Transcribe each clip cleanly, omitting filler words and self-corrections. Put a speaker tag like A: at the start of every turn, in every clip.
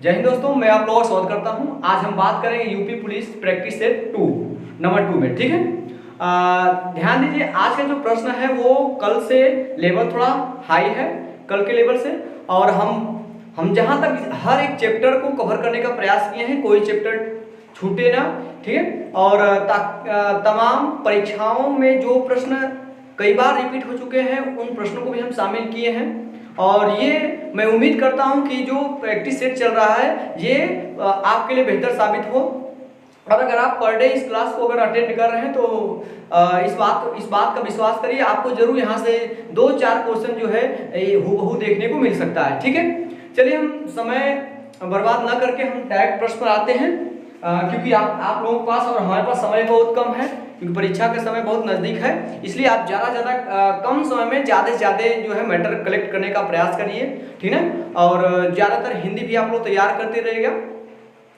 A: जय हिंद दोस्तों, मैं आप लोगों का स्वागत करता हूं। आज हम बात करेंगे UP police practice set 2 number 2 में। ठीक है, ध्यान दीजिए। आज का जो प्रश्न है वो कल से लेवल थोड़ा हाई है, कल के लेवल से। और हम जहां तक हर एक चैप्टर को कवर करने का प्रयास किए हैं, कोई चैप्टर छूटे ना। ठीक है, और तमाम परीक्षाओं में जो प्रश्न कई बार रिपीट हो चुके हैं उन प्रश्नों को भी हम शामिल किए हैं। और ये मैं उम्मीद करता हूं कि जो प्रैक्टिस सेट चल रहा है ये आपके लिए बेहतर साबित हो। और अगर आप पर डे इस क्लास को अगर अटेंड कर रहे हैं तो इस बात का विश्वास करिए, आपको जरूर यहाँ से 2-4 क्वेश्चन जो है हूबहू देखने को मिल सकता है। ठीक है, चलिए हम समय बर्बाद ना करके हम डायरेक्ट प्रश्न पर आते हैं। क्योंकि आप लोगों के पास और हमारे पास समय बहुत कम है, क्योंकि परीक्षा का समय बहुत नज़दीक है, इसलिए आप ज़्यादा कम समय में ज़्यादा से ज़्यादा जो है मैटर कलेक्ट करने का प्रयास करिए। ठीक है, और ज़्यादातर हिंदी भी आप लोग तैयार करते रहिएगा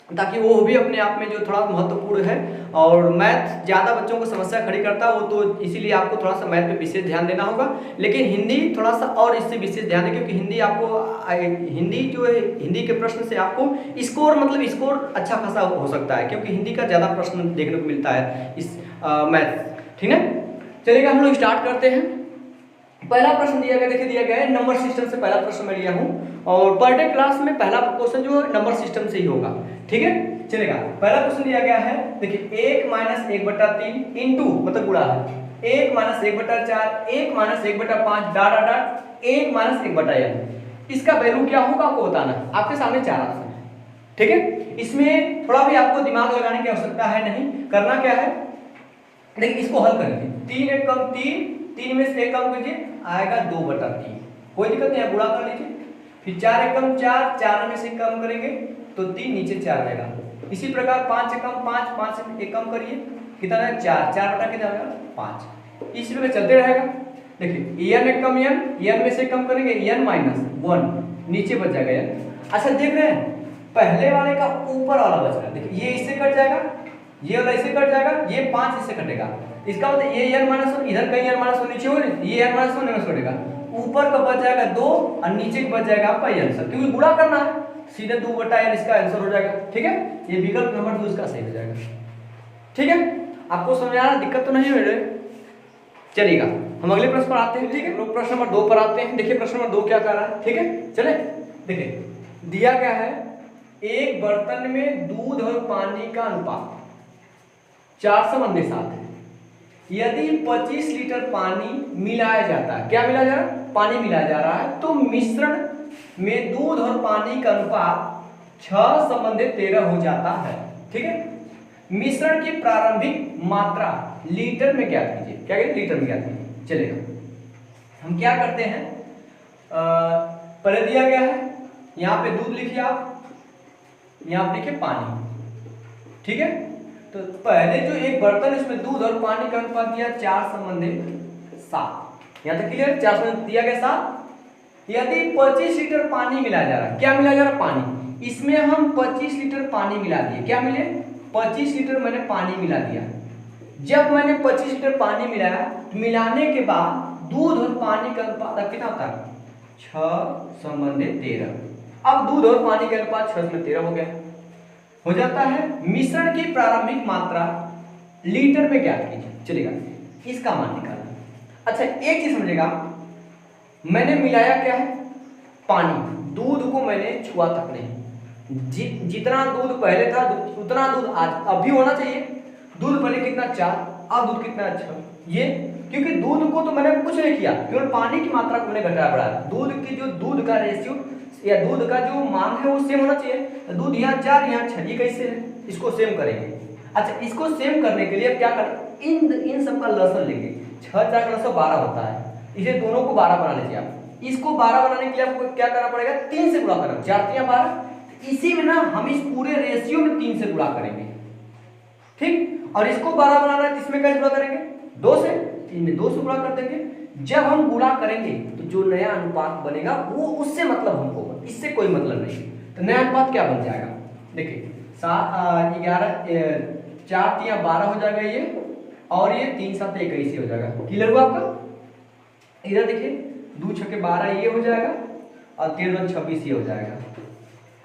A: ताकि वो भी अपने आप में जो थोड़ा महत्वपूर्ण है। और मैथ ज़्यादा बच्चों को समस्या खड़ी करता है वो, तो इसीलिए आपको थोड़ा सा मैथ पे विशेष ध्यान देना होगा। लेकिन हिंदी थोड़ा सा और इससे विशेष ध्यान दें, क्योंकि हिंदी जो है, हिंदी के प्रश्न से आपको स्कोर अच्छा खासा हो सकता है, क्योंकि हिंदी का ज़्यादा प्रश्न देखने को मिलता है इस मैथ। ठीक है, चलिएगा हम लोग स्टार्ट करते हैं। पहला प्रश्न दिया गया है नंबर सिस्टम से। पहला प्रश्न मैं लिया हूं और पर डे क्लास में पहला क्वेश्चन जो है नंबर सिस्टम से ही होगा। ठीक है, चलेगा। पहला क्वेश्चन दिया गया है, देखिए 1 - 1/3 इंटू मतलब गुणा है 1 - 1/4 1 - 1/5 डॉट डॉट 1 - 1/n। इसका वैल्यू क्या होगा आपको बताना है। आपके सामने 4 ऑप्शन है। ठीक है, इसमें थोड़ा भी आपको दिमाग लगाने की आवश्यकता है नहीं। करना क्या है, देखिए इसको हल करेंगे। 3 1 कम 3, 3 में से 1 कम कीजिए, आएगा 2/3। कोई दिक्कत नहीं है, गुणा कर लीजिए। फिर 4 1 कम 4, 4 में से कम करेंगे तो 3 नीचे 4 रहेगा। इसी प्रकार 5 से कम 5, 5 से 1 कम करिए, कितना है 4, 4 बटा कितना होगा 5। इसी प्रकार चलते रहेगा। देखिए n 1 कम n में से कम करेंगे n - 1, नीचे बच जाएगा n। अच्छा देख रहे हैं, पहले वाले का ऊपर वाला बच रहा है। देखिए ये इससे कट जाएगा, ये वाला इससे कट जाएगा, ये 5 इससे कटेगा। इसका मतलब ये n - 1 इधर कहीं n - 1 नीचे हो, ये n - 1 में से कटेगा। ऊपर का बच जाएगा 2 और नीचे का बच जाएगा आपका आंसर, क्योंकि गुणा करना है, सीधे 2/n इसका आंसर हो जाएगा। ठीक है, ये विकल्प नंबर 2 इसका सही हो जाएगा। ठीक है, आपको समझ आ रहा, दिक्कत तो नहीं हो रही। चलिएगा हम अगले प्रश्न पर आते हैं। ठीक है, लोग प्रश्न नंबर 2 पर आते हैं। देखिए प्रश्न नंबर 2 क्या कह रहा है। ठीक है, चले देखिए दिया गया है, एक बर्तन में दूध और पानी का अनुपात 4:7 है। यदि 25 लीटर पानी मिलाया जाता है, क्या मिलाया जा रहा है, पानी मिलाया जा रहा है, तो मिश्रण में दूध और पानी का अनुपात 6:13 हो जाता है। ठीक है, मिश्रण की प्रारंभिक मात्रा लीटर में ज्ञात कीजिए। क्या कहें, लीटर में ज्ञात कीजिए। चलेगा, हम क्या करते हैं, पहले दिया गया है, यहाँ पे दूध लिखिए आप, यहाँ पे लिखिए पानी। ठीक है, तो पहले जो एक बर्तन इसमें दूध और पानी का अनुपात दिया 4:7। यहाँ तक क्लियर, 4 दिया गया 7। यदि 25 लीटर पानी मिलाया जा रहा है, क्या मिलाया जा रहा है, पानी। इसमें हम 25 लीटर पानी मिला दिए, क्या मिले 25 लीटर मैंने पानी मिला दिया। जब मैंने 25 लीटर पानी मिलाया, मिलाने के बाद दूध और पानी का अनुपात कितना होता है 6:13। अब दूध और पानी का अनुपात 6:13 हो गया, हो जाता है। मिश्रण की प्रारंभिक मात्रा लीटर में ज्ञात कीजिए। चलेगा, इसका मान निकालना। अच्छा एक चीज समझेगा, मैंने मिलाया क्या है, पानी। दूध को मैंने छुआ तक नहीं, जितना दूध पहले था उतना दूध आज अब भी होना चाहिए। दूध पहले कितना 4, अब दूध कितना 6। ये क्योंकि दूध को तो मैंने कुछ नहीं किया, केवल पानी की मात्रा को मैंने घटाया बढ़ाया। दूध की जो दूध का रेशियो या दूध का जो मान है वो सेम होना चाहिए। दूध यहाँ 4 यहाँ 6, ये कैसे है, इसको सेम करेंगे। अच्छा इसको सेम करने के लिए अब क्या करें, इन सब का लसन लेंगे। 6 4 का लसन 12 होता है, इसे दोनों को 12 बना लीजिए आप। इसको 12 बनाने के लिए आपको क्या करना पड़ेगा, 3 से गुणा करना, 4 3 12। इसी में ना हम इस पूरे रेशियो में 3 से गुणा करेंगे। ठीक, और इसको 12 बनाना है, इसमें कैसे गुणा करेंगे 2 से, 3 में 2 से गुणा कर देंगे। जब हम गुणा करेंगे तो जो नया अनुपात बनेगा वो उससे मतलब हमको, इससे कोई मतलब नहीं। तो नया अनुपात क्या बन जाएगा, देखिए 11 4 3 12 हो जाएगा ये, और ये 3 7 21 हो जाएगा। क्लियर हुआ आपका। इधर देखिए 2 6 12 ये हो जाएगा और 13 26 ये हो जाएगा।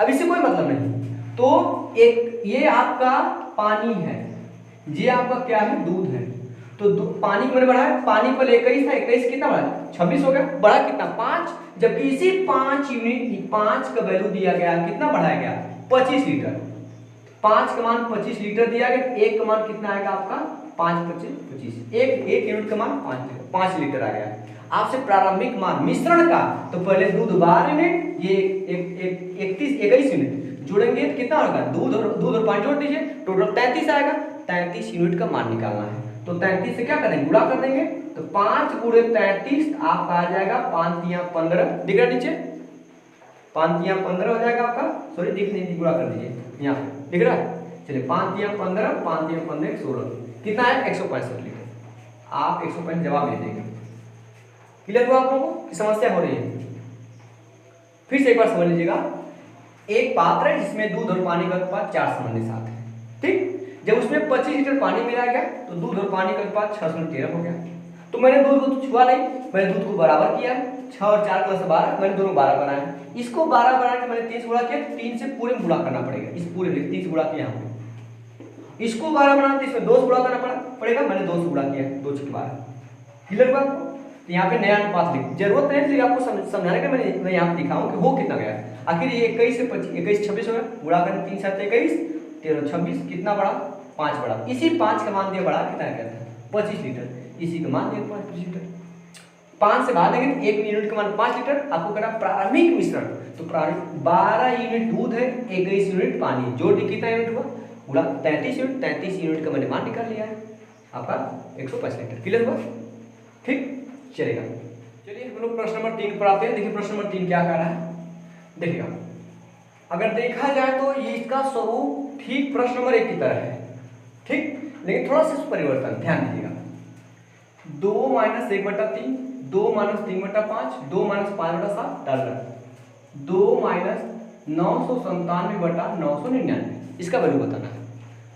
A: अब इससे कोई मतलब नहीं। तो एक ये आपका पानी है, ये आपका क्या है, दूध है। तो पानी को मैंने बढ़ा है, पानी को 21 था, 21 कितना बढ़ा, 26 हो गया, बढ़ा कितना 5, जबकि इसी 5 यूनिट 5 का वैल्यू दिया गया, कितना बढ़ाया गया 25 लीटर। 5 का मान 25 लीटर दिया गया, 1 का मान कितना आएगा आपका 5 25 25, एक यूनिट का मान 5 लीटर आ गया। आपसे प्रारंभिक मान मिश्रण का, तो पहले दूध 12 यूनिट, ये 21 यूनिट जोड़ेंगे तो कितना होगा, दूध और पानी जोड़ दीजिए, टोटल 33 आएगा। 33 यूनिट का मान निकालना है, तो 33 से क्या करेंगे, गुणा कर देंगे। तो 5 गुणे 33 आपका आ जाएगा 5 तिया 15, दिख रहा नीचे 5 तिया 15 हो जाएगा आपका, सॉरी दिख नहीं, गुणा कर दीजिए यहाँ पे दिख रहा है। चलिए 5 तिया 15, 5 तिया 15 16, कितना है 165 लीटर। आप 165 जवाब दे देंगे। क्लियर हुआ आप लोगों को कि समस्या हो रही है? फिर से एक बार समझ लीजिएगा, एक पात्र है जिसमें दूध और पानी का अनुपात 4 संबंधी साथ है, ठीक। जब उसमें 25 लीटर पानी मिलाया गया तो दूध और पानी का अनुपात 613 हो गया। तो मैंने दूध को तो छुआ नहीं, मैंने दूध को बराबर किया, 6 और 4 + 12, मैंने दोनों 12 बनाया। इसको 12 बना के मैंने 3 से गुणा किया, 3 से पूरे में गुणा करना पड़ेगा, इस पूरे में 3 से गुणा किया यहाँ पे। इसको 12 बनाना तो इसमें 2 से गुणा करना पड़ेगा, मैंने 2 से गुणा किया, 2 × 12। क्लियर हुआ आपको? तो यहाँ पे नया अनुपात लिख, जरूरत नहीं थी आपको समझाने का, मैं यहाँ पे दिखाऊं कि हो कितना गया। आखिर ये 21 से 21 26 हो गया, गुणा करें 3 7 21, 13 26, कितना बड़ा 5 बड़ा। इसी 5 का मान दिया बड़ा कितना क्या था 25 लीटर, इसी का मान दिया 25 लीटर। 5 से भाग देंगे तो 1 यूनिट का मान 5 लीटर। आपको कहना प्रारंभिक मिश्रण, तो प्रारंभिक 12 यूनिट दूध है, 21 यूनिट पानी, जोड़ दी कितना यूनिट हुआ, गुणा 33 यूनिट, 33 यूनिट का मैंने मान निकाल लिया है आपका 105 लीटर। क्लियर हुआ? ठीक चलेगा। चलिए हम लोग प्रश्न नंबर 3 पर आते हैं। देखिए प्रश्न नंबर 3 क्या कह रहा है, देखिएगा अगर देखा जाए तो ये इसका स्वरूप ठीक प्रश्न नंबर 1 की तरह है, ठीक, लेकिन थोड़ा सा परिवर्तन ध्यान दीजिएगा। 2 - 1/3, 2 - 3/5, 2 - 5/7 डाल रहा है, 2 - 997/999, इसका वैल्यू बताना है।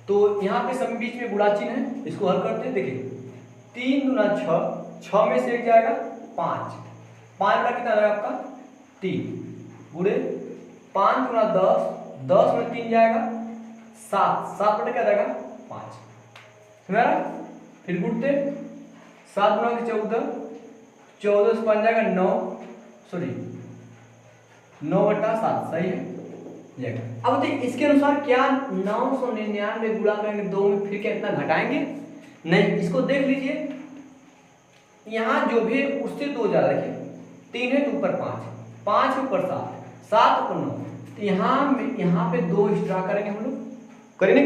A: तो यहाँ पे सभी बीच में गुणा चिन्ह है, इसको हल करते हैं। देखिए 3 × 6, 6 में से 1 जाएगा 5, 5 बड़ा कितना आएगा आपका 3, गुणे 5 × 10, 10 में 3 जाएगा 7, 7 बटा क्या जाएगा 5, समझ रहा? फिर गुणते 7 × 14, 14 से 5 जाएगा 9, सॉरी 9/7, सही है। अब देखिए इसके अनुसार क्या 999 गुणा करेंगे 2 में, फिर क्या इतना घटाएंगे नहीं, इसको देख लीजिए। यहाँ जो भी उससे 2 ज्यादा रखिए, 3 है तो ऊपर 5, 5 ऊपर 7, 7 ऊपर 9, तो यहाँ पे 2 एक्स्ट्रा करेंगे हम लोग, करेंगे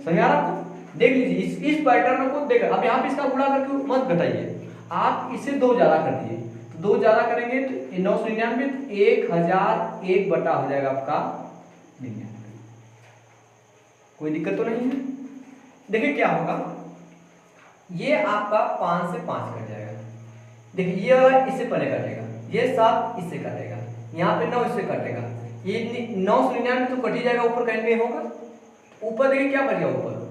A: समझ आ रहा आपको? देख लीजिए इस पैटर्न को देख, अब यहाँ पे इसका गुणा करके मत घटाइए, आप इसे 2 ज्यादा कर दिए, तो 2 ज्यादा करेंगे तो 999 1001 बटा हो जाएगा आपका 99। कोई दिक्कत तो नहीं है? देखिए क्या होगा, ये आपका 5 से 5 कट जाएगा, देखिए ये वाला इससे पहले कटेगा, ये 7 इससे कटेगा, यहाँ पे 9 इससे कटेगा, ये 999 तो कट ही जाएगा, ऊपर कहीं नहीं होगा। ऊपर देखिए क्या बच गया,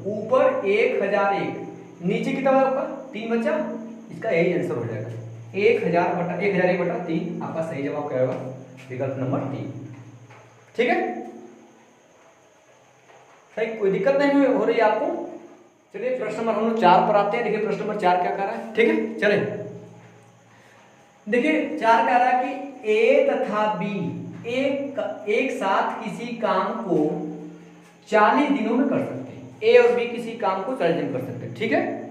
A: ऊपर 1001, नीचे कितना होगा ऊपर 3 बचा, इसका यही आंसर हो जाएगा 1001/3, आपका सही जवाब क्या होगा, विकल्प नंबर 3। ठीक है, सही, कोई दिक्कत नहीं हो रही आपको? चलिए प्रश्न नंबर हम लोग 4 पर आते हैं। देखिए प्रश्न नंबर 4 क्या कह रहा है, ठीक है चले। देखिए 4 कह रहा है कि ए तथा बी एक साथ किसी काम को 40 दिनों में कर सकते हैं। ए और बी किसी काम को 40 दिन कर सकते हैं, ठीक है।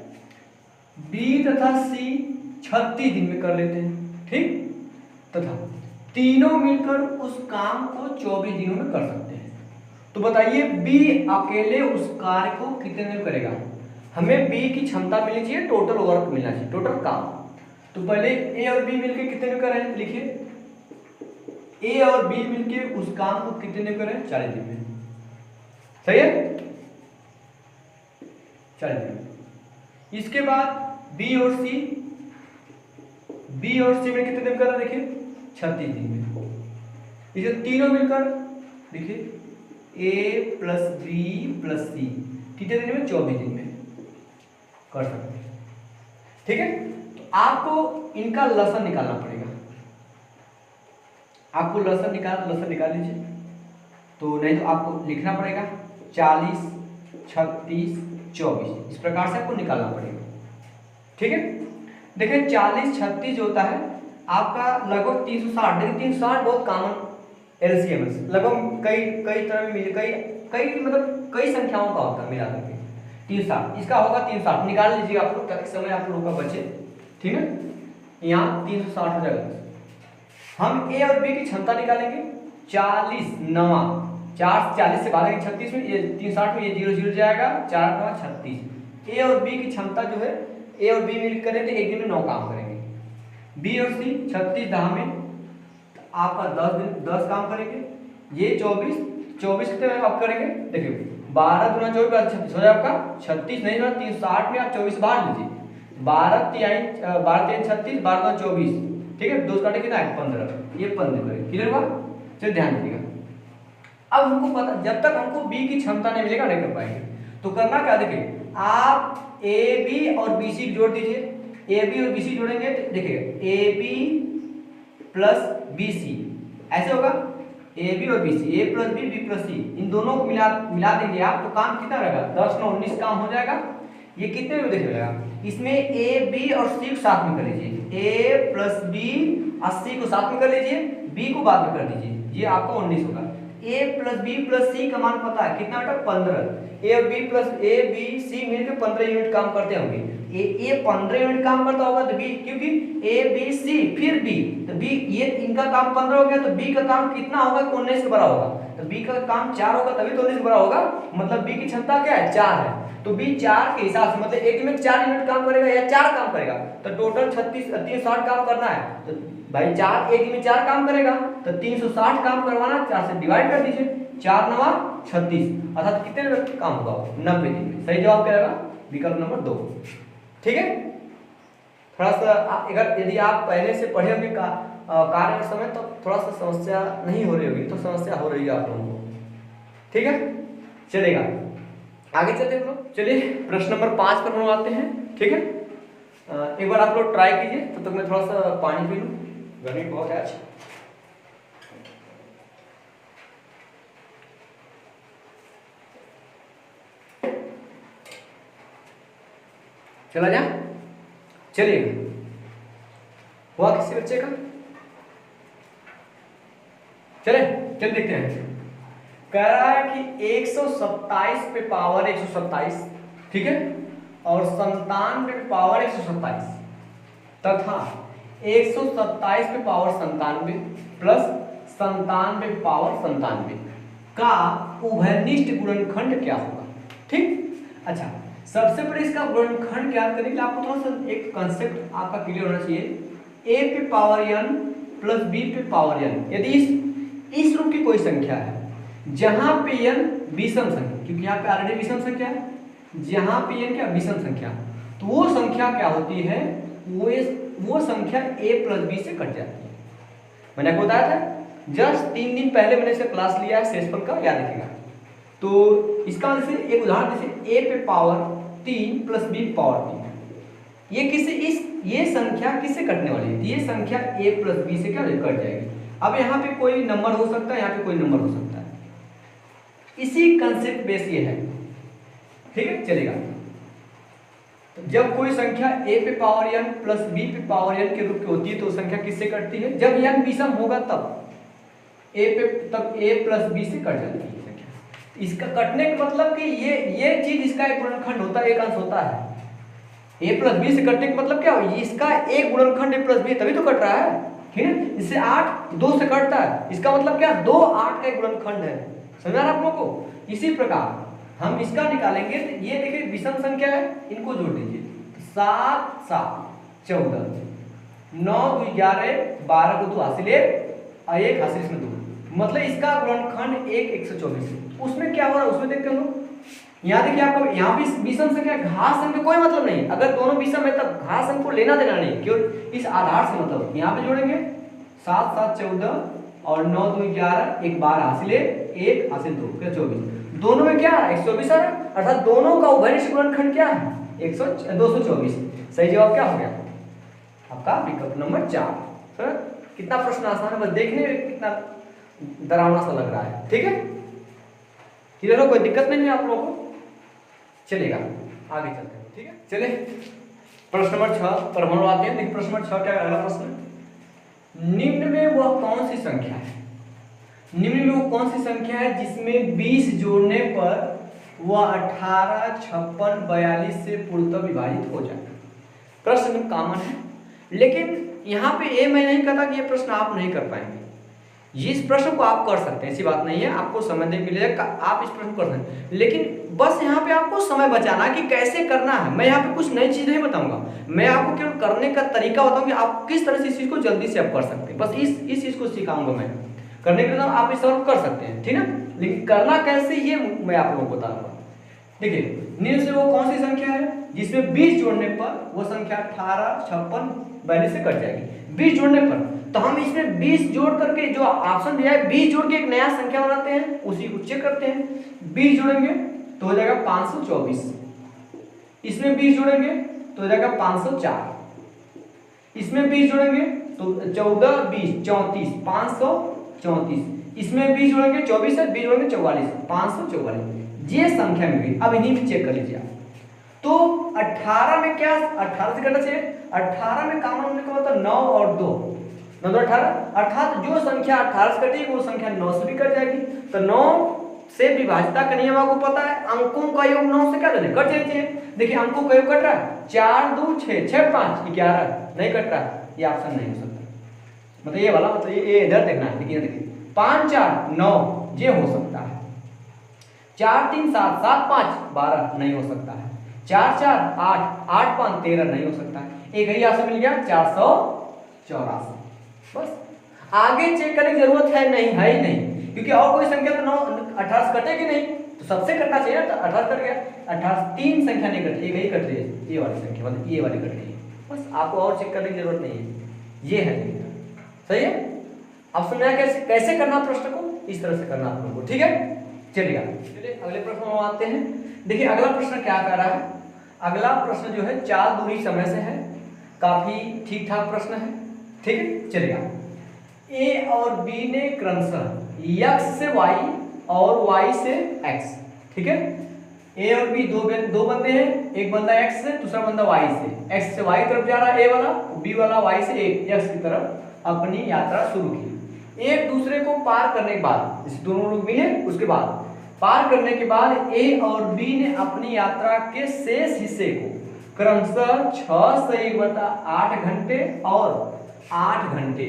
A: बी तथा सी 36 दिन में कर लेते हैं, ठीक, तथा तीनों मिलकर उस काम को 24 दिनों में कर सकते हैं। तो बताइए बी अकेले उस कार्य को कितने दिन में करेगा? हमें बी की क्षमता मिलनी चाहिए, टोटल वर्क मिलना चाहिए, टोटल काम। तो पहले ए और बी मिलकर कितने दिन करें, लिखिए ए और बी मिलकर उस काम को कितने दिन करें, 40 दिन में, सही है 40 दिन। इसके बाद बी और सी में कितने दिन कर रहा है, देखिए 36 दिन में। इसे तीनों मिलकर देखिए ए प्लस बी प्लस सी कितने दिन में, 24 दिन में कर सकते हैं, ठीक है। तो आपको इनका लसन निकालना पड़ेगा, आपको लसन निकाल लीजिए। तो नहीं तो आपको लिखना पड़ेगा 40, 36, 24, इस प्रकार से आपको निकालना पड़ेगा। ठीक है, देखिए 40, 36 जो होता है आपका लगभग 360, लेकिन 360 बहुत कॉमन एलसीएम है, लगभग कई कई तरह में मिले, कई कई मतलब कई संख्याओं का होता है मिला करके 360, इसका होगा 360, निकाल लीजिएगा आप लोग ताकि समय आप लोगों का बचे। ठीक है, यहाँ 360 हो जाएगा। हम ए और बी की क्षमता निकालेंगे, 40 नवा 40 से भागेंगे 36 में, ये 360 में ये 0 0 जाएगा, 4 9 36। ए और बी की क्षमता जो है, ए और बी मिल करेंगे एक दिन में 9 काम करेंगे, बी और सी 36 10 में आपका 10 काम करेंगे, ये 24 कितने में आप करेंगे, देखिए 12 गुना 24 36 हो जाएगा आपका 36, नहीं होगा 360 में आप 24 बाहर लीजिए, 12 3 36, 12 2 24, ठीक है, 2 काटे कितना है 15, ये 15 करें, क्लियर हुआ। चलिए ध्यान दीजिएगा, अब हमको पता, जब तक हमको बी की क्षमता नहीं मिलेगा नहीं कर पाएंगे, तो करना क्या, देखिए आप ए बी और बी सी जोड़ दीजिए, ए बी और बी सी जोड़ेंगे तो देखिए A B plus B C ऐसे होगा, ए बी और B C, A plus B, B plus C, इन दोनों को मिला देंगे आप, तो काम कितना रहेगा 10 9 19 काम हो जाएगा। ये कितने में देखिएगा, इसमें ए बी और सी को साथ में कर लीजिए, ए प्लस बी और सी को साथ में कर लीजिए, बी को बाद में कर दीजिए, ये आपका 19 होगा। A plus B plus C का मान पता है कितना बेटा 15, ए और B plus A B C मिलकर 15 यूनिट काम करते होंगे, ए 15 यूनिट काम करता होगा तो बी, क्योंकि ए बी सी फिर बी, तो बी ये इनका काम 15 हो गया, तो बी का काम कितना होगा 19 के बराबर होगा, तो बी का काम 4 होगा तभी तो 19 के बराबर होगा, मतलब बी की क्षमता क्या है 4 है, तो बी 4 के हिसाब से मतलब एक में 4 यूनिट काम करेगा या 4 काम करेगा, तो टोटल 36 360 काम करना है, तो भाई 4 एक में 4 काम करेगा, तो 360 काम करवाना, 4 से डिवाइड कर दीजिए, 4 9 36, अर्थात कितने में काम होगा 90 दिन में। सही जवाब क्या रहेगा, विकल्प नंबर 2। ठीक है, थोड़ा सा अगर यदि आप पहले से पढ़े होंगे कार्य में समय, तो थोड़ा सा समस्या नहीं हो रही होगी, तो समस्या हो रही है आप लोगों को। ठीक है, चलेगा, आगे चलते हैं लोग। चलिए प्रश्न नंबर 5 पर हम आते हैं। ठीक है, एक बार आप लोग ट्राई कीजिए, तब तक मैं थोड़ा सा पानी पी लूँ, गर्मी बहुत है आज। चला जा, चलिए हुआ किसी बच्चे का, चले चल देखते हैं। कह रहा है कि 127 पे पावर 127, ठीक है, और 97 पे पावर 127 तथा 127 पे पावर 97 प्लस 97 पे पावर 97 का उभयनिष्ठ गुणनखंड क्या होगा। ठीक, अच्छा सबसे पहले इसका गुणनखंड ज्ञात करने के लिए आपको थोड़ा सा एक कंसेप्ट आपका क्लियर होना चाहिए। a पे पावर n प्लस b पे पावर n, यदि इस रूप की कोई संख्या है जहां पे n विषम संख्या, क्योंकि यहाँ पे ऑलरेडी विषम संख्या है, जहां पे n क्या विषम संख्या, तो वो संख्या क्या होती है, वो संख्या a प्लस b से कट जाती है। मैंने आपको बताया था जस्ट 3 दिन पहले मैंने इसका क्लास लिया है शेषफल का, याद रखिएगा। तो इसका जैसे एक उदाहरण, जैसे a पे पावर 3 प्लस b पावर 3, ये किसे ये संख्या किससे कटने वाली है, ये संख्या a प्लस b से क्या कट जाएगी। अब यहाँ पे कोई नंबर हो सकता है, यहाँ पे कोई नंबर हो सकता है, इसी कंसेप्ट बेस ये है। ठीक है, चलेगा। जब कोई संख्या a पे पावर n प्लस b पे पावर n के रूप की होती है तो संख्या किससे कटती है, जब n विषम होगा तब a प्लस b से कट जाती है संख्या। इसका कटने का मतलब कि ये चीज इसका एक गुणनखंड होता है, एक अंश होता है। a प्लस बी से कटने का मतलब क्या हो, इसका एक गुणनखंड a प्लस बी, तभी तो कट रहा है। ठीक है, इससे 8 2 से कटता है, इसका मतलब क्या 2 8 का एक गुणनखंड है। समझ आप लोगों को। इसी प्रकार हम इसका निकालेंगे, तो ये देखिए विषम संख्या है, इनको जोड़ दीजिए, 7 7 14, 9 2 11, 12 को 2 हासिल 1 हासिल इसमें 2, मतलब इसका गुणनखंड 1 124। उसमें क्या हो रहा है उसमें देखते हम लोग, यहाँ देखिए आपको यहाँ भी विषम संख्या, घात संख्या कोई मतलब नहीं, अगर दोनों विषम है तब घात संख्या को लेना देना नहीं, केवल इस आधार से मतलब। यहाँ पे जोड़ेंगे 7 7 14 और 9 2 11, 1 12 हासिल 1 हासिल 2 क्या 24, दोनों में क्या है 124 आ रहा है, अर्थात दोनों का उभयनिष्ठ गुणनखंड क्या है 224। सही जवाब क्या हो गया आपका विकल्प नंबर 4। सर कितना प्रश्न आसान है, बस देखने में कितना डरावना सा लग रहा है। ठीक है, क्लियर हो, कोई दिक्कत नहीं है आप लोगों को, चलेगा आगे चलते हैं, ठीक है। चले प्रश्न नंबर 6 पर हम लोग आते हैं। देखिए प्रश्न नंबर 6 क्या है, अगला प्रश्न, निम्न में वह कौन सी संख्या है, निम्न में वो कौन सी संख्या है जिसमें 20 जोड़ने पर वह 18, 56, 42 से पूर्णतः विभाजित हो जाए। प्रश्न कॉमन है, लेकिन यहाँ पे ये मैं नहीं कहता कि ये प्रश्न आप नहीं कर पाएंगे, इस प्रश्न को आप कर सकते हैं, ऐसी बात नहीं है, आपको समय दे मिलेगा, आप इस प्रश्न को कर सकते हैं, लेकिन बस यहाँ पे आपको समय बचाना कि कैसे करना है। मैं यहाँ पे कुछ नई चीज नहीं बताऊंगा, मैं आपको केवल करने का तरीका बताऊंगा कि आप किस तरह से इस चीज को जल्दी से आप कर सकते हैं, बस इस चीज को सिखाऊंगा मैं। करने के लिए आप इस सवाल कर सकते हैं, ठीक है, लेकिन करना कैसे ये मैं आप लोगों को बताऊंगा। देखिए निम्न से वो कौन सी संख्या है जिसमें 20 जोड़ने पर वो संख्या 18, 56, 42 से कट जाएगी। 20 जोड़ने पर तो हम इसमें 20 जोड़ करके जो ऑप्शन दिया है 20 जोड़ के एक नया संख्या बनाते हैं, उसी को चेक करते हैं। 20 जोड़ेंगे तो हो जाएगा 524, इसमें 20 जोड़ेंगे तो हो जाएगा 504, इसमें 20 जोड़ेंगे तो 14, 20, 34, 534, इसमें 20 जोड़ेंगे 24 है, 20 जोड़ेंगे 44, 544, ये संख्या मिल गई। अब इन्हीं में चेक कर लीजिए आप, तो 18 में क्या 18 से करना चाहिए, 18 में कॉमन होने का मतलब 9 और 2, 9 2 18, अर्थात जो संख्या 18 से कटेगी वो संख्या 9 से भी कट जाएगी। तो 9 से विभाजिता का नियम आपको पता है, अंकों का योग 9 से क्या लेने कट जाइए। देखिए अंकों का योग कट रहा है, 4 2 6, 6 5 11, नहीं कट रहा है, ये ऑप्शन नहीं हो सकता, मतलब ये वाला, मतलब ये इधर देखना है, देखिए 5 4 9 ये हो सकता है, 4 3 7 7 5 12 नहीं हो सकता है, 4 4 8 8 5 13 नहीं हो सकता है, एक ही ऑप्शन मिल गया 484। बस आगे चेक करने की जरूरत है नहीं, है ही नहीं, क्योंकि और कोई संख्या तो 9 18 से कटेगी नहीं, तो सबसे कटना चाहिए ना, 18 कट गया, 18 तीन संख्या नहीं कट, एक ही कट रही है, ये वाली संख्या मतलब ये वाली कट रही है, बस आपको और चेक करने की जरूरत नहीं है, ये है सही है। अब सुनना है कैसे कैसे करना प्रश्न को, इस तरह से करना आप लोगों को, ठीक है। चलिए अगले प्रश्न में आते हैं। देखिए अगला प्रश्न क्या कर रहा है, अगला प्रश्न जो है चाल दूरी समय से है, काफी ठीक ठाक प्रश्न है, ठीक है। चलिएगा, ए और बी ने क्रमशः x से y और y से x, ठीक है, ए और बी दो बंदे हैं, एक बंदा x से दूसरा बंदा y से, x से y तरफ जा रहा है ए वाला, b वाला y से x की तरफ अपनी यात्रा शुरू की। एक दूसरे को पार करने के बाद, जैसे दोनों लोग मिले, उसके बाद पार करने के बाद ए और बी ने अपनी यात्रा के शेष हिस्से को क्रमशः 6 से 1/8 घंटे और 8 घंटे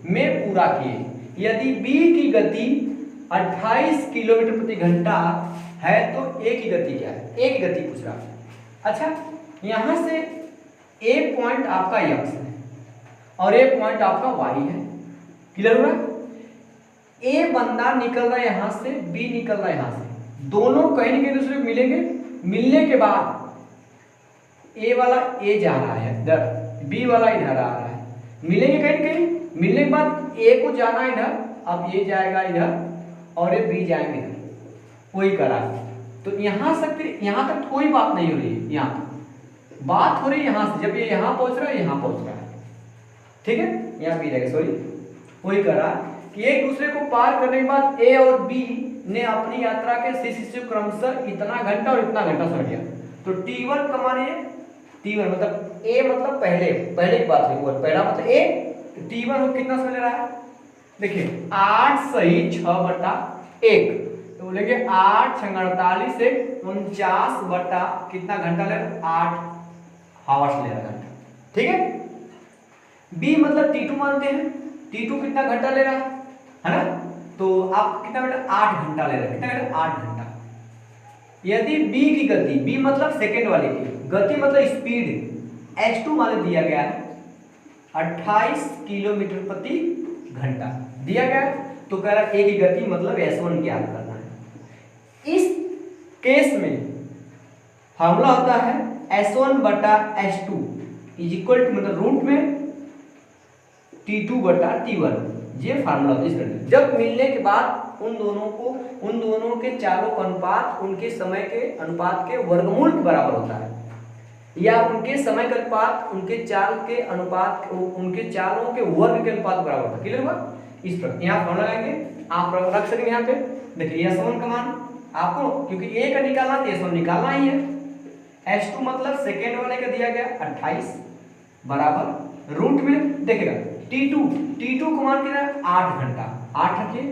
A: में पूरा किए। यदि बी की गति 28 किलोमीटर प्रति घंटा है तो ए की गति क्या है, ए की गति पूछ रहा है। अच्छा यहां से ए पॉइंट आपका x है और ए पॉइंट आपका y है, क्लियर हो रहा है। ए बंदा निकल रहा है यहां से, बी निकल रहा है यहां से, दोनों कहीं ना कहीं दूसरे मिलेंगे, मिलने के बाद ए वाला ए जा रहा है इधर, बी वाला इधर आ रहा है, मिलेंगे कहीं ना कहीं, मिलने के बाद ए को जाना इधर, अब ये जाएगा इधर और ये बी जाएंगे इधर, वही करा। तो यहां तक कोई बात नहीं हो रही है, यहाँ बात हो रही है यहां से, जब ये यहाँ पहुंच रहा है यहाँ पहुंच रहा है, ठीक है, यहाँ बी जाएगा, सॉरी वही करा कि एक दूसरे को पार करने के बाद ए और बी ने अपनी यात्रा के शेष हिस्से क्रमशः इतना घंटा और इतना घंटा समझ गया। तो T1 का मान ये T1 मतलब ए मतलब पहले की बात हुई, पहला मतलब ए, T1 को कितना समय ले रहा है, देखिए 8 सही 6/1, तो बोलेंगे 8 6 48 से 49 बटा कितना घंटा ले रहा है, 8 आवर्स ले रहा है घंटा, ठीक है। बी मतलब T2 मानते हैं, T2 कितना घंटा ले रहा है ना, तो आप कितना बेटा 8 घंटा ले रहे हैं, कितना बेटा 8 घंटा। यदि B की गति, B मतलब सेकंड वाले की गति मतलब स्पीड h2 मान दिया गया है 28 किलोमीटर प्रति घंटा दिया गया है, तो कह रहा है A की गति मतलब s1 ज्ञात करना है। इस केस में फार्मूला होता है s1 बटा s2 इज इक्वल टू मतलब रूट में T2 बटा T1, ये फार्मूला होता है। जब मिलने के बाद उन दोनों के चालों का अनुपात उनके समय के अनुपात के वर्गमूल के बराबर होता है, या उनके समय का अनुपात उनके चाल के अनुपात उनके चालों के वर्ग के अनुपात बराबर होता है, क्लियर हुआ। इस प्रकार यहाँ फार्मूला लगाएंगे, आप रख सकेंगे यहाँ पे, देखिए S1 का मान आपको क्योंकि ए का निकालना तो S1 निकालना ही है। S2 मतलब सेकेंड वाले का दिया गया 28 बराबर रूट में देखिएगा T2 को मान कितना है 8 घंटा 8 रखिए।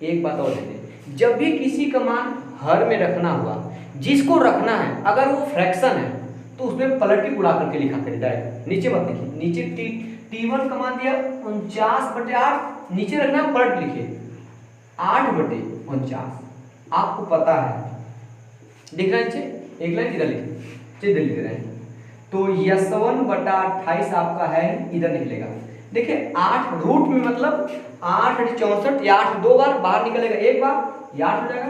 A: एक बात और देते, जब भी किसी का मान हर में रखना हुआ, जिसको रखना है अगर वो फ्रैक्शन है तो उसमें पलट के उड़ा करके लिखा करिए डायरेक्ट, नीचे मत लिखिए। नीचे T1 का मान दिया 49/8, नीचे रखना है पलट लिखिए 8/49। आपको पता है दिख रहा है नीचे एक लाइन इधर लिखिए, लिख रहे हैं तो S1/28 आपका है इधर निकलेगा। देखिए 8 रूट में मतलब 8 64 या 8 दो बार बाहर निकलेगा, एक बार या 8 हो जाएगा।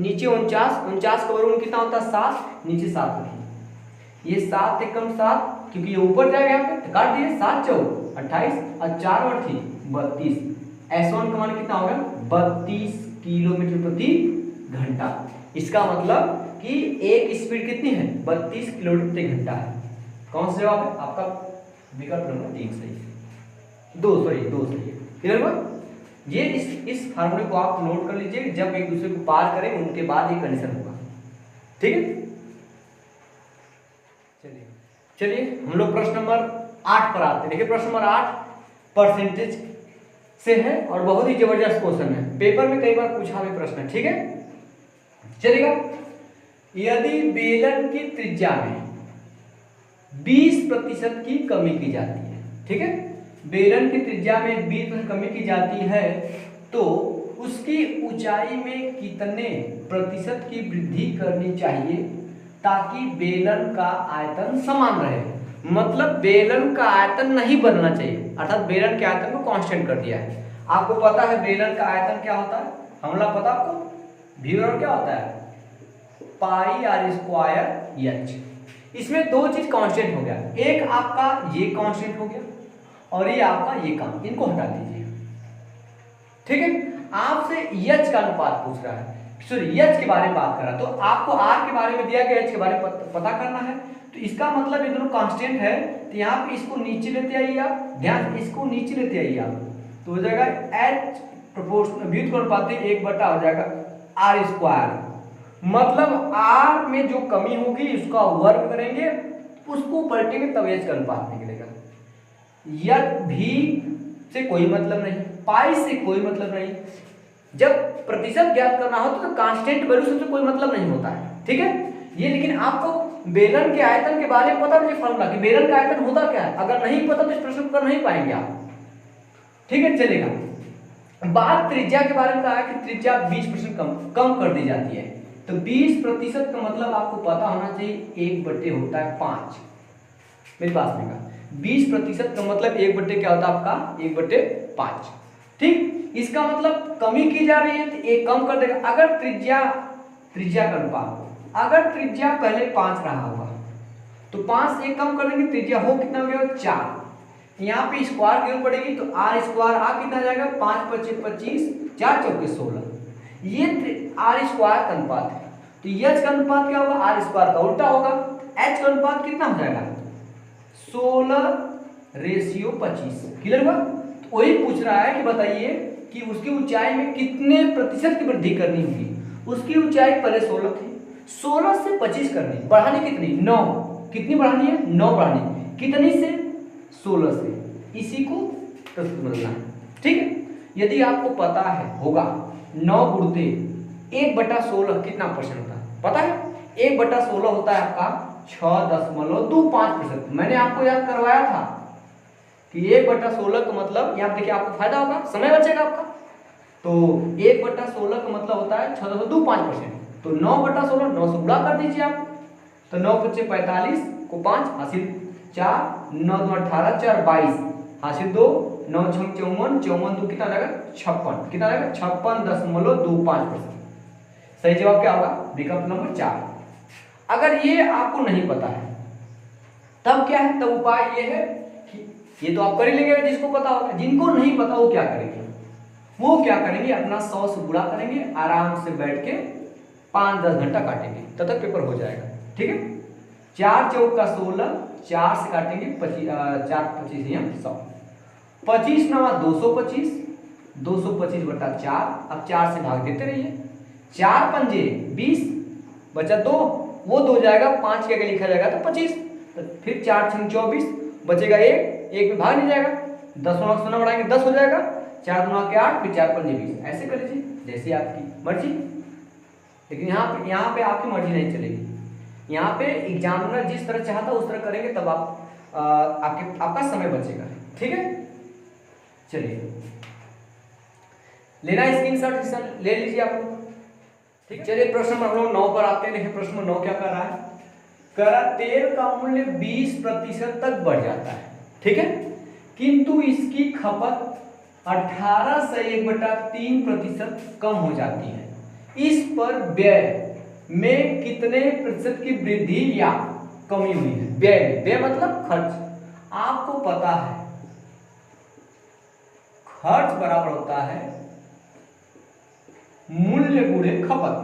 A: नीचे 49 का वर्गमूल कितना होता है 7, नीचे 7 रखिए। ये 7 एकम 7 क्योंकि ये ऊपर जाएगा यहाँ पे तो काट दिए 7 चौक 28 और 4 और 32। S1 का मान कितना होगा 32 किलोमीटर प्रति घंटा। इसका मतलब कि एक स्पीड कितनी है 32 किलोमीटर प्रति घंटा है। कौन सा जवाब है आपका? विकल्प नंबर 3 सही है, 2 सही है। क्लियर हुआ? ये इस फार्मूले को आप नोट कर लीजिए, जब एक दूसरे को पार करें उनके बाद ये कंडीशन होगा। ठीक है, चलिए हम लोग प्रश्न नंबर 8 पर आते हैं। देखिए प्रश्न नंबर 8 परसेंटेज से है और बहुत ही जबरदस्त क्वेश्चन है, पेपर में कई बार पूछा हुआ प्रश्न है। ठीक है, चलिएगा। यदि बेलन की त्रिज्या में 20% की कमी की जाती है, ठीक है, बेलन की त्रिज्या में 20% कमी की जाती है तो उसकी ऊंचाई में कितने प्रतिशत की वृद्धि करनी चाहिए ताकि बेलन का आयतन समान रहे? मतलब बेलन का आयतन नहीं बढ़ना चाहिए, अर्थात बेलन के आयतन को कांस्टेंट कर दिया है। आपको पता है बेलन का आयतन क्या होता है? हमला पता आपको? V1 क्या होता है πr²h। इसमें दो चीज कांस्टेंट हो गया, एक आपका ये कांस्टेंट हो गया और ये आपका ये काम, इनको हटा दीजिए। ठीक है, आपसे h का अनुपात पूछ रहा है, सॉरी h के बारे में बात कर रहा है, तो आपको r के बारे में दिया गया, h के बारे में पता करना है। तो इसका मतलब ये दोनों कांस्टेंट है, तो यहाँ पे इसको नीचे लेते आइए आप, ध्यान इसको नीचे लेते आइए आप, तो हो जाएगा h प्रोपोर्शनल व्युत्क्रमानुपात 1 हो जाएगा r²। मतलब r में जो कमी होगी उसका वर्ग करेंगे, उसको पलटेंगे तब h का अनुपात निकलेगा। यद भी से कोई मतलब नहीं, पाई से कोई मतलब नहीं। जब प्रतिशत ज्ञात करना हो तो कांस्टेंट वैल्यू से कोई मतलब नहीं होता है। ठीक है, ये लेकिन आपको बेलन के आयतन के बारे में पता मुझे फॉर्मूला कि बेलन का आयतन होता क्या है, अगर नहीं पता तो इस प्रश्न को कर नहीं पाएंगे आप। ठीक है, चलेगा। बात त्रिज्या के बारे में कहा है कि त्रिज्या 20% कम कर दी जाती है, तो 20% का मतलब आपको पता होना चाहिए 1/5। मेरी बात सुनिएगा, 20% का मतलब 1/, क्या होता है आपका 1/5। ठीक, इसका मतलब कमी की जा रही है तो एक कम कर देगा। अगर त्रिज्या का अनुपात, अगर त्रिज्या पहले 5 रहा होगा तो 5 से 1 कम कर देंगे, त्रिज्या हो कितना हो गया 4। यहाँ पे स्क्वायर की जरूरत पड़ेगी तो r² आ कितना जाएगा 5 × 5 = 25, 4 × 4 = 16। ये r² का अनुपात है, तो h का अनुपात क्या होगा r² का उल्टा होगा। h का अनुपात कितना हो जाएगा 16:25। क्लियर हुआ? तो वही पूछ रहा है कि बताइए कि उसकी ऊंचाई में कितने प्रतिशत की वृद्धि करनी होगी। उसकी ऊंचाई पहले 16 थी, 16 से 25 करनी, बढ़ानी कितनी 9, कितनी बढ़ानी है 9 बढ़ानी, कितनी से 16 से, इसी को प्रस्तुत बदलना है। ठीक है, यदि आपको पता है होगा 9 गुणते 1/16 कितना परसेंट होता है पता है? 1/16 होता है आपका 6.25%। मैंने आपको याद करवाया था कि 1/16 का मतलब यहाँ देखिए आपको फायदा होगा, समय बचेगा आपका। तो 1/16 का मतलब होता है 6.25%, तो 9/16 9 से गुणा कर दीजिए आप, तो 9 × 5 = 45 को 5 हासिल 4, 9 × 2 = 18, 4 = 22 हासिल 2, 9 × 6 = 54, 54 2 कितना लगेगा 56, कितना लगेगा 56.25%। सही जवाब क्या होगा विकल्प नंबर 4। अगर ये आपको नहीं पता है तब क्या है, तब उपाय ये है कि ये तो आप कर ही लेंगे जिसको पता होगा, जिनको नहीं पता वो क्या करेंगे, वो क्या करेंगे अपना 100 से गुणा करेंगे, आराम से बैठ के 5-10 घंटा काटेंगे, तब तक पेपर हो जाएगा। ठीक है, 4 × 4 = 16, 4 से काटेंगे 4 × 25 = 100, 25 × 9 = 225, 225/4, अब 4 से भाग देते रहिए, 4 पंजे 20 बचा 2, वो 2 जाएगा, 5 के आगे लिखा जाएगा तो 25, तो फिर 4 छंग 24 बचेगा 1 में भाग नहीं जाएगा, 10 सोना बढ़ाएंगे 10 हो जाएगा, 4 दूना के 8, फिर 4 पंजे 20। ऐसे कर लीजिए जैसी आपकी मर्जी। लेकिन यहाँ पे आपकी मर्जी नहीं चलेगी, यहाँ पे एग्जामिनर जिस तरह चाहता उस तरह करेंगे, तब आपका समय बचेगा। ठीक है, चलिए लेना स्क्रीनशॉट ले लीजिए आप लोग। ठीक है, चलिए प्रश्न नंबर 9 पर आते हैं। देखिए प्रश्न नंबर 9 क्या कर रहा है, कह रहा तेल का मूल्य 20% तक बढ़ जाता है, ठीक है, किंतु इसकी खपत 18 से 1/3% कम हो जाती है। इस पर व्यय में कितने प्रतिशत की वृद्धि या कमी हुई है? व्यय मतलब खर्च। आपको पता है खर्च बराबर होता है मूल्य गुणे खपत।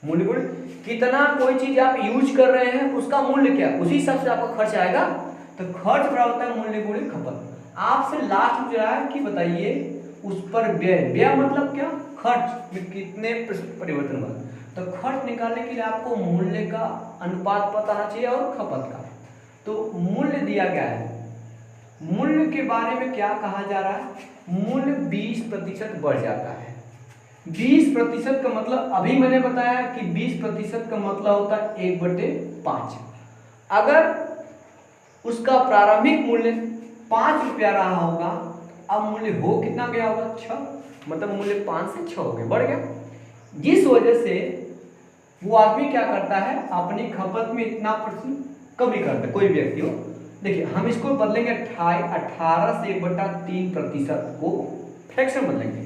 A: मूल्य गुणे कितना कोई चीज आप यूज कर रहे हैं उसका मूल्य क्या, उसी हिसाब से आपका खर्च आएगा। तो खर्च बराबर होता है मूल्य गुणे खपत। आपसे लास्ट में जो है कि बताइए उस पर व्यय मतलब क्या, खर्च में कितने परिवर्तन हुआ। तो खर्च निकालने के लिए आपको मूल्य का अनुपात पता होना चाहिए और खपत का। तो मूल्य दिया गया है, मूल्य के बारे में क्या कहा जा रहा है, मूल्य 20% बढ़ जाता है। 20% का मतलब अभी मैंने बताया कि 20% का मतलब होता है 1/5। अगर उसका प्रारंभिक मूल्य 5 रुपया रहा होगा, अब मूल्य हो कितना गया होगा 6, मतलब मूल्य 5 से 6 हो गया, बढ़ गया। जिस वजह से वो आदमी क्या करता है, अपनी खपत में इतना % कमी करता है, कोई व्यक्ति हो। देखिए हम इसको बदलेंगे 18 से 1/3% को फ्रैक्शन बदलेंगे।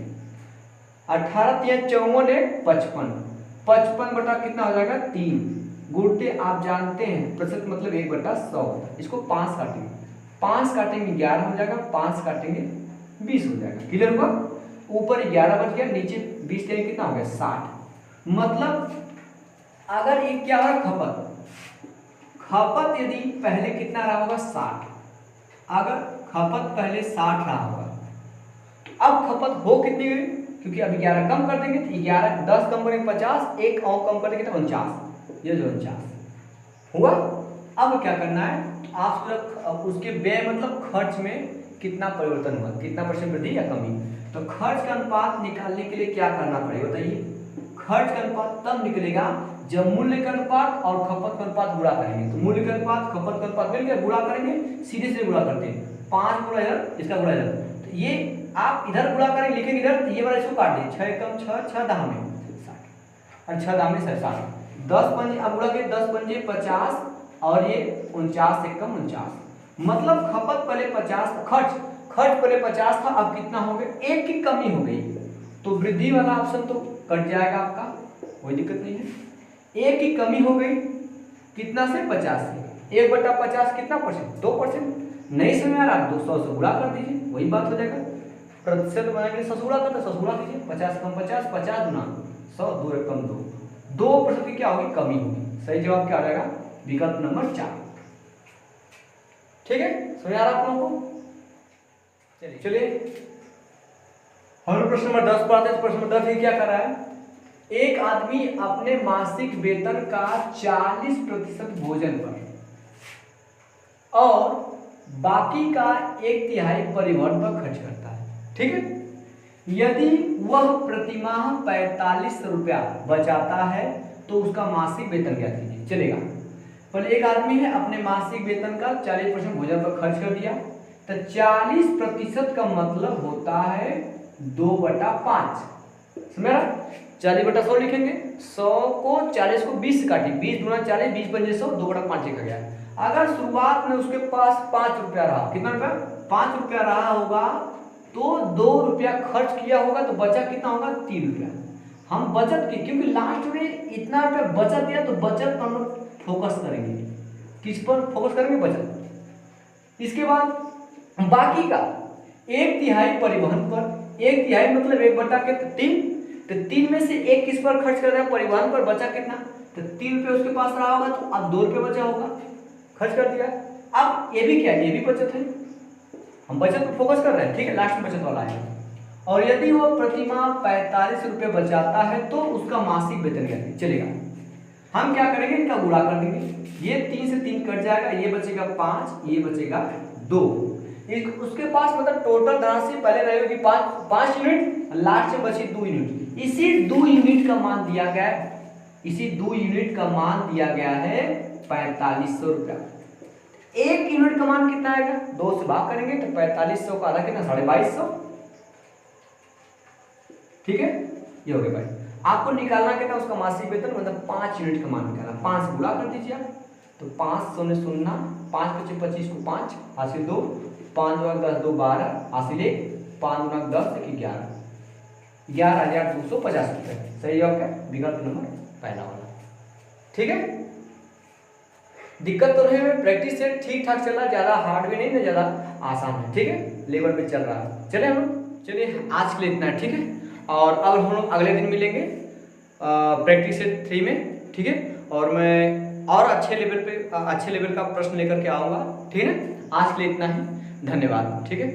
A: 18 × 54 55, 55 बटा कितना हो जाएगा 3, गुणते आप जानते हैं प्रतिशत मतलब 1/100 होता है। इसको 5 काटेंगे, 5 काटेंगे 11 हो जाएगा, 5 काटेंगे 20 हो जाएगा। क्लियर हुआ, ऊपर 11 बच गया, नीचे 20 देंगे कितना हो गया 60। मतलब अगर ये क्या है खपत यदि पहले कितना रहा होगा 60, अगर खपत पहले 60 रहा होगा, अब खपत हो कितनी हुई, क्योंकि अब 11 कम कर देंगे तो 11 10 कम करेंगे 50, एक और कम कर देंगे तो 49, ये जो 49 हुआ। अब क्या करना है, आप उसके व्यय मतलब खर्च में कितना परिवर्तन हुआ, कितना % वृद्धि या कमी। तो खर्च का अनुपात निकालने के लिए क्या करना पड़ेगा बताइए। खर्च का अनुपात तब निकलेगा जब मूल्य का अनुपात और खपत का अनुपात गुणा करेंगे। तो मूल्य का अनुपात खपत का अनुपात मिल गया, गुणा करेंगे, सीधे से गुणा करते हैं, 5 गुणा इधर, इसका गुणा इधर। तो ये आप इधर गुणा करेंगे, लिखेंगे इधर, तो ये वाला इसको काट दें, 6 कम 6, 6 दामे 60 और 6 दामे 60, 10 पंजे अब गुणा के 10 पंजे 50 और ये 49 से कम 49। मतलब खपत पहले 50, खर्च पहले 50 था, अब कितना हो गया, 1 की कमी हो गई। तो वृद्धि वाला ऑप्शन तो कट जाएगा आपका, कोई दिक्कत नहीं है। 1 की कमी हो गई कितना से 50 से, 1/50 कितना %, 2%। नहीं समझ आ रहा 200 से गुणा कर दीजिए, वही बात हो जाएगा। प्रतिशत बनाने के लिए 100 गुणा करते 100 गुणा कीजिए, 50 कम 50, 50 गुना 100, 2 कम 2, 2% की क्या होगी, कमी होगी। सही जवाब क्या आ जाएगा, विकल्प नंबर 4। ठीक है, समझ आ रहा आप लोगों को। चलिए हम प्रश्न नंबर 10 पर आते हैं। प्रश्न नंबर 10 क्या कर रहा है, एक आदमी अपने मासिक वेतन का 40% भोजन पर और बाकी का 1/3 परिवहन पर खर्च करता है, ठीक है। यदि वह प्रतिमाह 45 रुपया बचाता है तो उसका मासिक वेतन क्या कीजिए, चलेगा। पहले एक आदमी है, अपने मासिक वेतन का 40% भोजन पर खर्च कर दिया, तो 40% का मतलब होता है 2/5। समझा, 40/100 लिखेंगे, 100 को 40 को 20 से काटेंगे, 20 गुना 40, 20 पंजे 100, 2/5 लिखा गया। अगर शुरुआत में उसके पास 5 रुपया रहा, कितना रुपया, 5 रुपया रहा होगा, तो 2 रुपया खर्च किया होगा, तो बचा कितना होगा, 3 रुपया। हम बचत की, क्योंकि लास्ट में इतना रुपया बचत दिया, तो बचत पर हम लोग फोकस करेंगे, किस पर फोकस करेंगे, बचत। इसके बाद बाकी का 1/3 परिवहन पर, 1/3 मतलब 1/3, तो 3 में से 1 किस पर खर्च कर रहा है, परिवहन पर। बचा कितना, तो 3 रुपये उसके पास रहा होगा, तो अब 2 रुपये बचा होगा, खर्च कर दिया। अब ये भी क्या है, ये भी बचत है, हम बचत पर फोकस कर रहे हैं, ठीक है, लास्ट में बचत वाला है। और यदि वो प्रतिमाह 45 रुपये बचाता है तो उसका मासिक वेतन क्या चलेगा। हम क्या करेंगे, इनका गुणा कर देंगे, ये 3 से 3 कट जाएगा, ये बचेगा 5, ये बचेगा 2। उसके पास मतलब टोटल धनराशि पहले रहेगी 5 यूनिट, लास्ट में बची 2 यूनिट। इसी 2 यूनिट का मान दिया गया है, इसी 2 यूनिट का मान दिया गया है 4500 रुपया। 1 यूनिट का मान कितना आएगा, 2 से भाग करेंगे तो 4500 का आधा कितना 2250। ठीक है, ये हो गया भाई। आपको निकालना कितना उसका मासिक वेतन, मतलब 5 यूनिट का मान निकालना। 5 गुणा कर दीजिए आप, तो 5 शून्य शून्य 5 × 25 को 5 हासिल 2, 5 × 10 2 12 हासिल 1, 5 × 10 11, 11,250 रुपये। सही है क्या, विकल्प नंबर पहला वाला। ठीक है, दिक्कत तो नहीं है, प्रैक्टिस से ठीक ठाक चल रहा है, ज़्यादा हार्ड भी नहीं ना ज़्यादा आसान है। ठीक है, लेवल पे चल रहा है। चलिए हम चलिए आज के लिए इतना है। ठीक है, और अब हम लोग अगले दिन मिलेंगे प्रैक्टिस सेट 3 में। ठीक है, और मैं और अच्छे लेवल का प्रश्न लेकर के आऊँगा। ठीक है ना, आज के लिए इतना ही, धन्यवाद। ठीक है।